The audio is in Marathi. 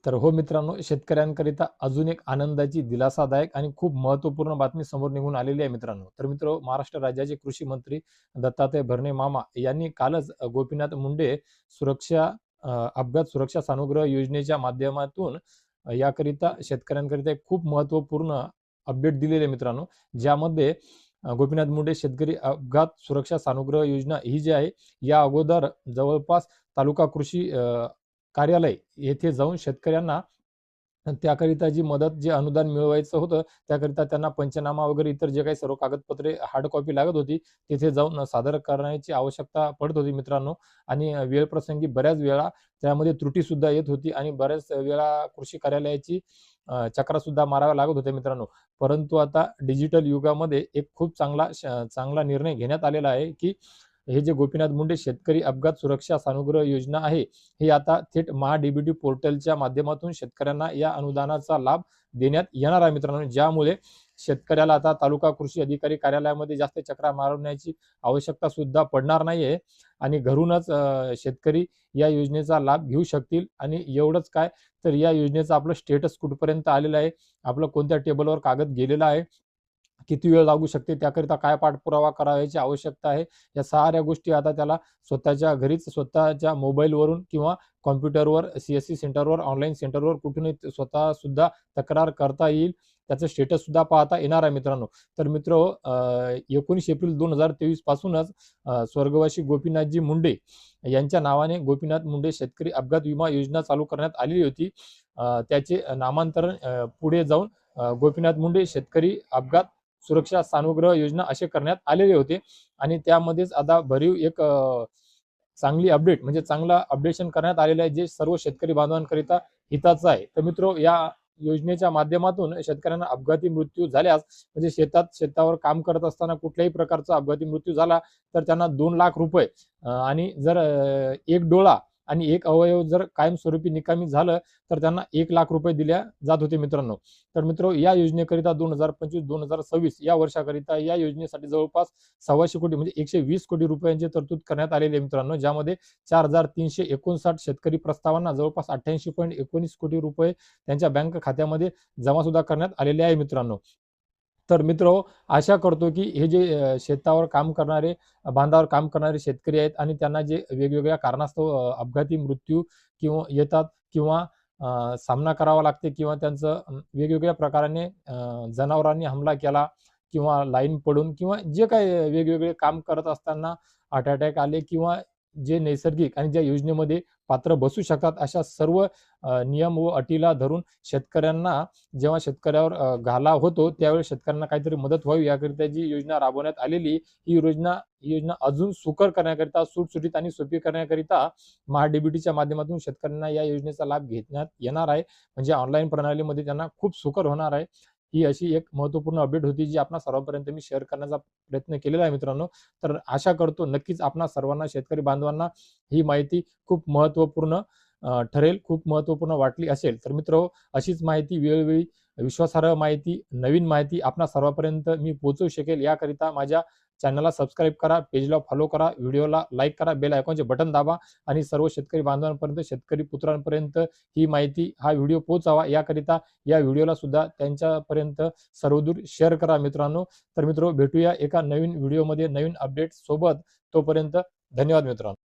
तर हो मित्रांनो, शेतकऱ्यांकरिता अजून एक आनंदाची, दिलासादायक आणि खूप महत्त्वपूर्ण बातमी समोर निघून आलेली आहे मित्रांनो. तर महाराष्ट्र राज्याचे कृषी मंत्री दत्तात्रय भरणे मामा यांनी कालच गोपीनाथ मुंडे सुरक्षा अपघात सुरक्षा सानुग्रह योजनेच्या माध्यमातून याकरिता शेतकऱ्यांकरिता एक खूप महत्त्वपूर्ण अपडेट दिलेले आहे मित्रांनो. ज्यामध्ये गोपीनाथ मुंडे शेतकरी अपघात सुरक्षा सानुग्रह योजना ही जी आहे, या अगोदर जवळपास तालुका कृषी कार्यालय येथे जाऊन शेतकऱ्यांना त्याकरिता जी मदत, जे अनुदान मिळवायचं होतं, त्याकरिता त्यांना पंचनामा वगैरे इतर जे काही सर्व कागदपत्रे हार्ड कॉपी लागत होती, तिथे जाऊन सादर करण्याची आवश्यकता पडत होती मित्रांनो. आणि वेळप्रसंगी बऱ्याच वेळा त्यामध्ये त्रुटीसुद्धा येत होती आणि बऱ्याच वेळा कृषी कार्यालयाची चकरासुद्धा माराव्या लागत होत्या मित्रांनो. परंतु आता डिजिटल युगामध्ये एक खूप चांगला निर्णय घेण्यात आलेला आहे, की हे जे गोपीनाथ मुंडे शेतकरी अपघात सुरक्षा सानुग्रह योजना आहे, ही आता थेट महा-डी-बी-टी पोर्टलच्या माध्यमातून शेतकऱ्यांना या अनुदानाचा लाभ देण्यात येणार आहे मित्रांनो. ज्यामुळे शेतकऱ्याला आता तालुका कृषी अधिकारी कार्यालयामध्ये जास्त चकरा मारण्याची आवश्यकता सुद्धा पडणार नाहीये आणि घरूनच शेतकरी या योजनेचा लाभ घेऊ शकतील. आणि एवढंच काय, तर या योजनेचं आपलं स्टेटस कुठपर्यंत आलेलं आहे, आपलं कोणत्या टेबलवर कागद गेलेला आहे, किती वेळ लागू शकते, त्याकरिता काय पाठपुरावा करायची आवश्यकता आहे, या साऱ्या गोष्टी आता त्याला स्वतःच्या घरीच, स्वतःच्या मोबाईलवरून किंवा कॉम्प्युटरवर, सी-एस-सी सेंटरवर, ऑनलाईन सेंटरवर कुठूनही स्वतः सुद्धा तक्रार करता येईल. त्याचं स्टेटस सुद्धा पाहता येणार आहे मित्रांनो. तर 19 एप्रिल 2023 पासूनच स्वर्गवासी गोपीनाथजी मुंडे यांच्या नावाने गोपीनाथ मुंडे शेतकरी अपघात विमा योजना चालू करण्यात आलेली होती. त्याचे नामांतरण पुढे जाऊन गोपीनाथ मुंडे शेतकरी अपघात सुरक्षा सानुग्रह योजना असे करण्यात आलेले होते. आणि त्यामध्येच आता भरीव एक चांगली अपडेट, म्हणजे चांगला अपडेशन करण्यात आलेलं आहे, जे सर्व शेतकरी बांधवांकरिता हिताचं आहे. तर या योजनेच्या माध्यमातून शेतकऱ्यांना अपघाती मृत्यू झाल्यास, म्हणजे शेतावर काम करत असताना कुठल्याही प्रकारचा अपघाती मृत्यू झाला, तर त्यांना 2 लाख रुपये आणि जर एक डोळा आणि एक अवयव जर कायमस्वरूपी निकामी झालं, तर त्यांना 1 लाख रुपये दिल्या जात होते मित्रांनो. तर या योजनेकरिता 2025-2026 या वर्षाकरिता या योजनेसाठी जवळपास 125 कोटी, म्हणजे 120 कोटी रुपयांची तरतूद करण्यात आलेली आहे मित्रांनो. ज्यामध्ये 4,359 शेतकरी प्रस्तावांना जवळपास 88.19 कोटी रुपये त्यांच्या बँक खात्यामध्ये जमा सुद्धा करण्यात आलेले आहे मित्रांनो. तर आशा करतो की हे जे शेतावर काम करणारे, बांधावर काम करणारे शेतकरी आहेत आणि त्यांना जे वेगवेगळ्या कारणास्तव अपघाती मृत्यू किंवा येतात, किंवा सामना करावा लागते, किंवा त्यांचं वेगवेगळ्या प्रकाराने जनावरांनी हमला केला, किंवा लाईन पडून, किंवा जे काही वेगवेगळे काम करत असताना हार्ट अटॅक आले, किंवा जे नैसर्गिक आणि ज्या योजनेमध्ये पात्र बसू शकतात, अशा सर्व नियम व अटीला धरून शेतकऱ्यांना, जेव्हा शेतकऱ्यावर घाला होतो, त्यावेळी शेतकऱ्यांना काहीतरी मदत व्हावी याकरिता जी योजना राबवण्यात आलेली, ही योजना अजून सुकर करण्याकरिता, सुटसुटीत आणि सोपी करण्याकरिता महा-डी-बी-टीच्या माध्यमातून शेतकऱ्यांना या योजनेचा लाभ घेण्यात येणार आहे. म्हणजे ऑनलाईन प्रणालीमध्ये त्यांना खूप सुकर होणार आहे. ही अशी एक महत्त्वपूर्ण अपडेट होती, जी आपणा सर्वांपर्यंत मी शेअर करण्याचा प्रयत्न केलेला आहे मित्रांनो. तर आशा करतो नक्कीच आपणा सर्वांना, शेतकरी बांधवांना ही माहिती खूप महत्त्वपूर्ण ठरेल, खूप महत्त्वपूर्ण वाटली असेल. तर अशीच माहिती वेळोवेळी, विश्वासार्ह माहिती, नवीन माहिती आपणा सर्वांपर्यंत मी पोहोचवू शकेल, याकरिता माझ्या चॅनलला सबस्क्राईब करा, पेजला फॉलो करा, व्हिडिओला लाईक करा, बेल आयकॉनचे बटन दाबा आणि सर्व शेतकरी बांधवांपर्यंत, शेतकरी पुत्रांपर्यंत ही माहिती, हा व्हिडिओ पोहोचावा, याकरिता या व्हिडिओला सुद्धा त्यांच्यापर्यंत सर्वदूर शेअर करा मित्रांनो. तर भेटूया एका नवीन व्हिडिओमध्ये, नवीन अपडेट सोबत. तोपर्यंत धन्यवाद मित्रांनो.